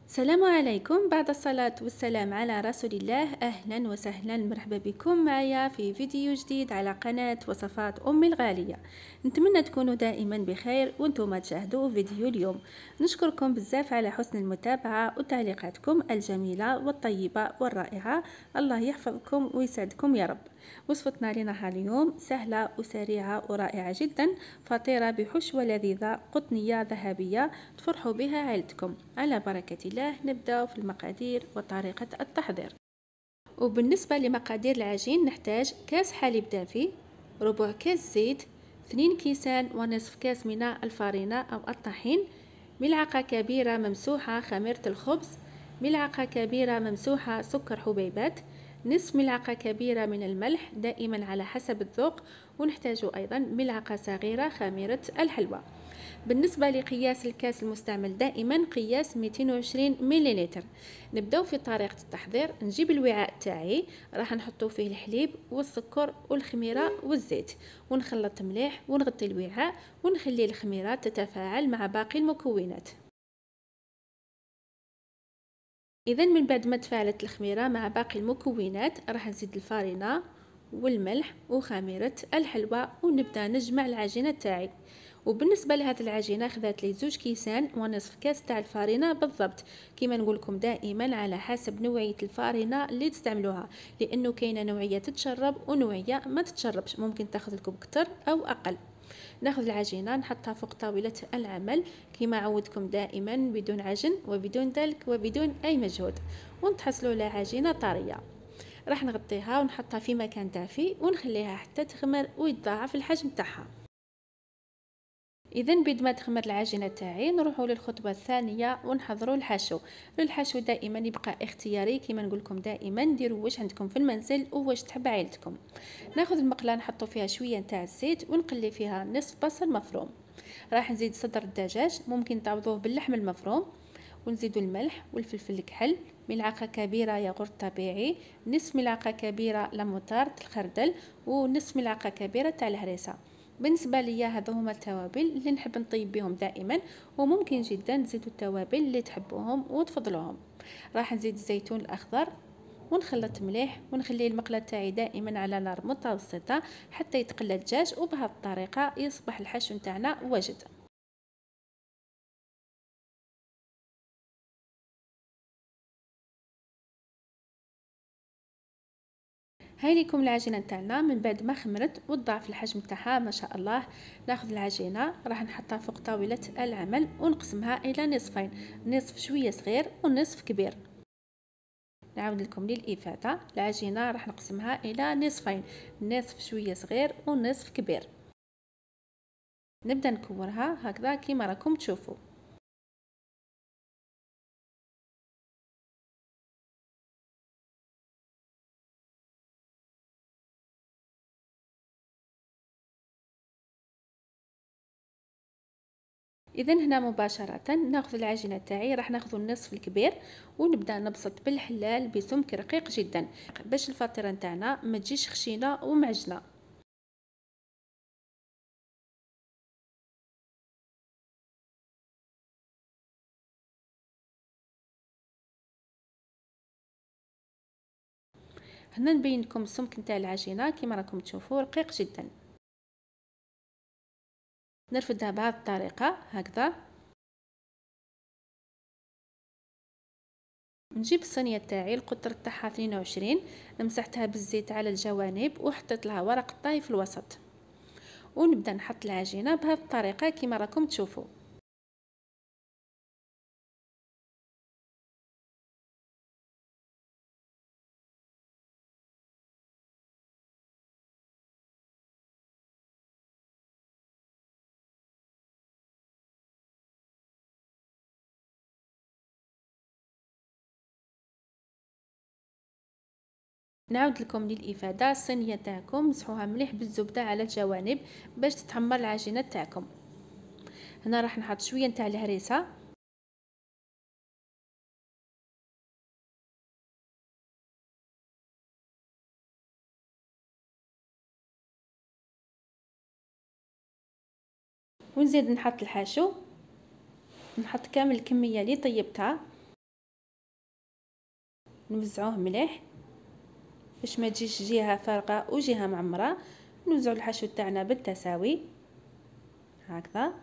السلام عليكم. بعد الصلاة والسلام على رسول الله، أهلا وسهلا، مرحبا بكم معايا في فيديو جديد على قناة وصفات أمي الغالية. نتمنى تكونوا دائما بخير وانتم تشاهدوا فيديو اليوم. نشكركم بزاف على حسن المتابعة وتعليقاتكم الجميلة والطيبة والرائعة. الله يحفظكم ويسعدكم يا رب. وصفتنا لنهار اليوم سهلة وسريعة ورائعة جدا، فطيرة بحشوة لذيذة قطنية ذهبية تفرحوا بها عيلتكم. على بركة الله نبدأ في المقادير وطريقة التحضير. وبالنسبة لمقادير العجين نحتاج كاس حليب دافي، ربع كاس زيت، 2 كيسان ونصف كاس من الفارينة أو الطحين، ملعقة كبيرة ممسوحة خميرة الخبز، ملعقة كبيرة ممسوحة سكر حبيبات، نصف ملعقة كبيرة من الملح دائما على حسب الذوق، ونحتاج أيضا ملعقة صغيرة خميرة الحلوى. بالنسبة لقياس الكاس المستعمل دائما قياس 220 مليلتر. نبداو في طريقة التحضير. نجيب الوعاء تاعي، راح نحطو فيه الحليب والسكر والخميرة والزيت، ونخلط مليح ونغطي الوعاء ونخلي الخميرة تتفاعل مع باقي المكونات. اذا من بعد ما تفاعلت الخميرة مع باقي المكونات راح نزيد الفارينة والملح وخميرة الحلوى ونبدا نجمع العجينة تاعي. وبالنسبه لهذه العجينه خذات لي 2 كيسان ونصف كاس تاع الفارينه بالضبط. كما نقول لكم دائما على حسب نوعيه الفارينه اللي تستعملوها، لانه كاينه نوعيه تتشرب ونوعيه ما تتشربش، ممكن تاخذ لكم اكثر او اقل. ناخذ العجينه نحطها فوق طاوله العمل كما عودكم دائما، بدون عجن وبدون دلك وبدون اي مجهود، ونتحصلوا على عجينه طريه. راح نغطيها ونحطها في مكان دافي ونخليها حتى تخمر ويتضاعف الحجم تاعها. اذا بعد ما تخمر العجينه تاعي نروحوا للخطوه الثانيه ونحضروا الحشو. الحشو دائما يبقى اختياري، كما نقول لكم دائما ديروا واش عندكم في المنزل وواش تحب عائلتكم. ناخذ المقله نحطوا فيها شويه نتاع الزيت ونقلي فيها نصف بصل مفروم. راح نزيد صدر الدجاج، ممكن تعوضوه باللحم المفروم، ونزيدوا الملح والفلفل الكحل، ملعقه كبيره ياغورت طبيعي، نصف ملعقه كبيره لموطارد الخردل، ونصف ملعقه كبيره تاع الهريسه. بالنسبه ليا هذو هما التوابل اللي نحب نطيب بهم دائما، وممكن جدا تزيدوا التوابل اللي تحبوهم وتفضلوهم. راح نزيد الزيتون الاخضر ونخلط مليح ونخلي المقله تاعي دائما على نار متوسطه حتى يتقلى الدجاج، وبهذه الطريقه يصبح الحشو نتاعنا واجد. هاي ليكم العجينه نتاعنا من بعد ما خمرت وتضاعف الحجم تاعها ما شاء الله. ناخذ العجينه راح نحطها فوق طاوله العمل ونقسمها الى نصفين، نصف شويه صغير ونصف كبير. نعاود لكم للافاده، العجينه راح نقسمها الى نصفين، نصف شويه صغير ونصف كبير. نبدا نكورها هكذا كيما راكم تشوفوا. اذا هنا مباشره ناخذ العجينه تاعي، راح ناخذ النصف الكبير ونبدا نبسط بالحلال بسمك رقيق جدا باش الفطيره نتاعنا ما تجيش خشينه ومعجنه. هنا نبين لكم السمك نتاع العجينه كما راكم تشوفوا رقيق جدا. نرفدها بهذه الطريقه هكذا. نجيب الصينيه تاعي القطر تاعها 22، مسحتها بالزيت على الجوانب وحطيت لها ورق الطهي في الوسط، ونبدا نحط العجينه بهذه الطريقه كما راكم تشوفوا. نعاود لكم للافاده، الصينيه تاعكم مسحوها مليح بالزبده على الجوانب باش تتحمر العجينه تاعكم. هنا راح نحط شويه نتاع الهريسه، ونزيد نحط الحاشو، نحط كامل الكميه اللي طيبتها. نوزعوه مليح باش ما تجيش جهه فارغه وجهه معمره. نوزعوا الحشو تاعنا بالتساوي هكذا،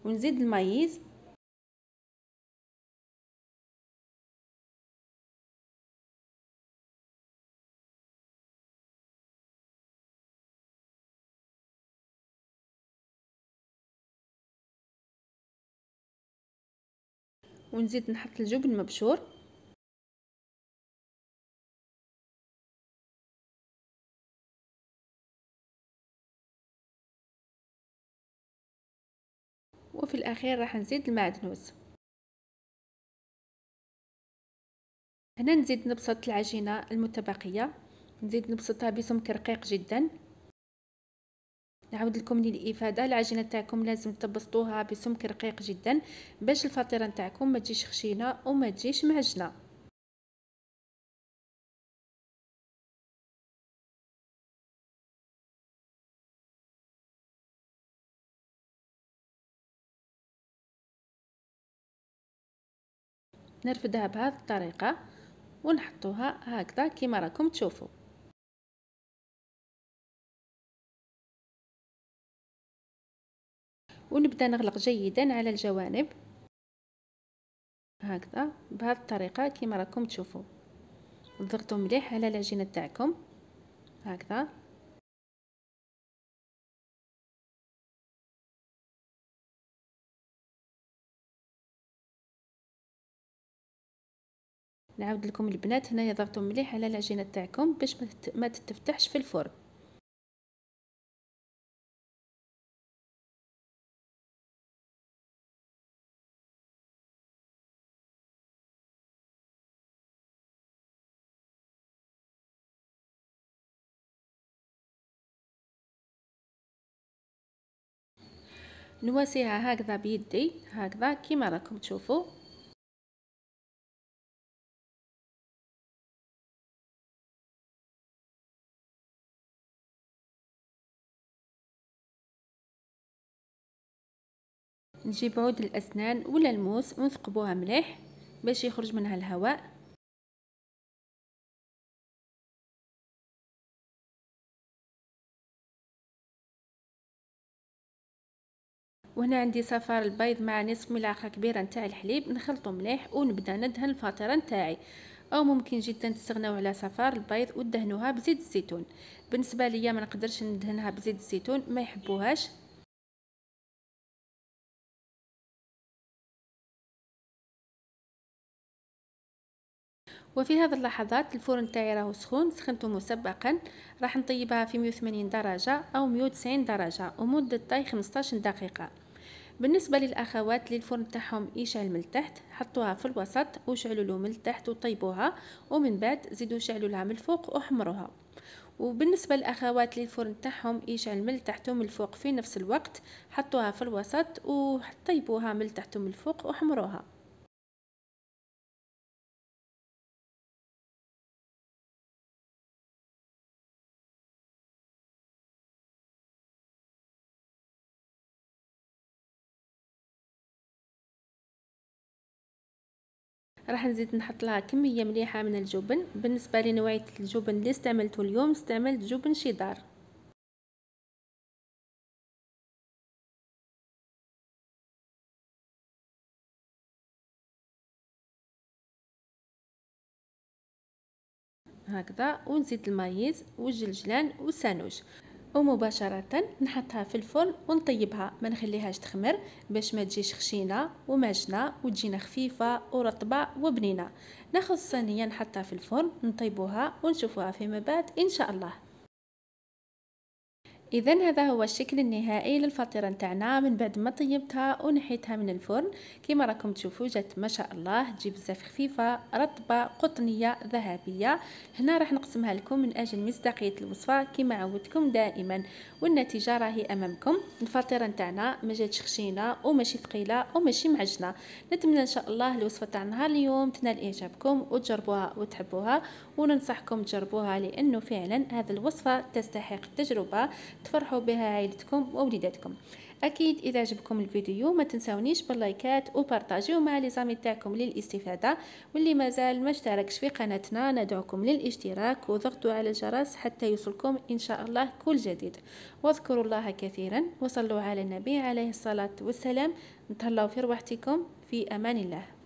ونزيد المايز ونزيد نحط الجبن مبشور وفي الاخير راح نزيد المعدنوس. هنا نزيد نبسط العجينه المتبقيه، نزيد نبسطها بسمك رقيق جدا. نعاود لكم للافاده، العجينه تاعكم لازم تبسطوها بسمك رقيق جدا باش الفطيره نتاعكم ما تجيش خشينه وما تجيش معجنه. نرفدها بهذه الطريقه ونحطوها هكذا كما راكم تشوفوا. ونبدا نغلق جيدا على الجوانب هكذا بهذه الطريقه كما راكم تشوفوا. نضغطوا مليح على العجينه تاعكم هكذا. نعاود لكم البنات، هنايا ضغطوا مليح على العجينه تاعكم باش ما تتفتحش في الفرن. نواسيها هكذا بيدي هكذا كما راكم تشوفوا. نجيب عود الاسنان ولا الموس ونثقبوها مليح باش يخرج منها الهواء. وهنا عندي صفار البيض مع نصف ملعقه كبيره نتاع الحليب، نخلطو مليح ونبدا ندهن الفطيره نتاعي. او ممكن جدا تستغناو على صفار البيض ودهنوها بزيت الزيتون. بالنسبه ليا ما نقدرش ندهنها بزيت الزيتون، ما يحبوهاش. وفي هذه اللحظات الفرن تاعي راهو سخون، سخنته مسبقا. راح نطيبها في 180 درجه او 190 درجه ومده طي 15 دقيقه. بالنسبه للاخوات اللي الفرن تاعهم يشعل من التحت، حطوها في الوسط وشعلوا له من التحت وطيبوها، ومن بعد زيدوا شعلوا لها من الفوق وحمروها. وبالنسبه للاخوات اللي الفرن تاعهم يشعل من التحت ومن الفوق في نفس الوقت، حطوها في الوسط وطيبوها من التحت ومن الفوق وحمروها. راح نزيد نحط لها كميه مليحه من الجبن. بالنسبه لنوعيه الجبن اللي استعملته اليوم، استعملت جبن شيدار. هكذا، ونزيد المايز والجلجلان والسانوج، ومباشرة نحطها في الفرن ونطيبها، ما نخليهاش تخمر باش ما تجيش خشينة ومعجنة وتجينا خفيفة ورطبة وبنينة. ناخذ الصينية نحطها في الفرن نطيبوها ونشوفوها فيما بعد ان شاء الله. اذا هذا هو الشكل النهائي للفطيره نتاعنا من بعد ما طيبتها ونحيتها من الفرن. كما راكم تشوفوا جات ما شاء الله، تجي بزاف خفيفه رطبه قطنيه ذهبيه. هنا راح نقسمها لكم من اجل مصداقيه الوصفه كما عودتكم دائما، والنتيجه راهي امامكم. الفطيره نتاعنا ما جاتش خشينه وماشي ثقيله وماشي معجنه. نتمنى ان شاء الله الوصفه تاع نهار اليوم تنال اعجابكم وتجربوها وتحبوها، وننصحكم تجربوها لانه فعلا هذه الوصفه تستحق التجربه، تفرحوا بها عائلتكم ووليداتكم. اكيد اذا عجبكم الفيديو ما تنسونيش باللايكات وبارطاجيو مع لي زامي تاعكم للاستفاده، واللي مازال ما اشتركش في قناتنا ندعوكم للاشتراك وضغطوا على الجرس حتى يوصلكم ان شاء الله كل جديد. واذكروا الله كثيرا وصلوا على النبي عليه الصلاه والسلام. نتهلاو في رواحتكم، في امان الله.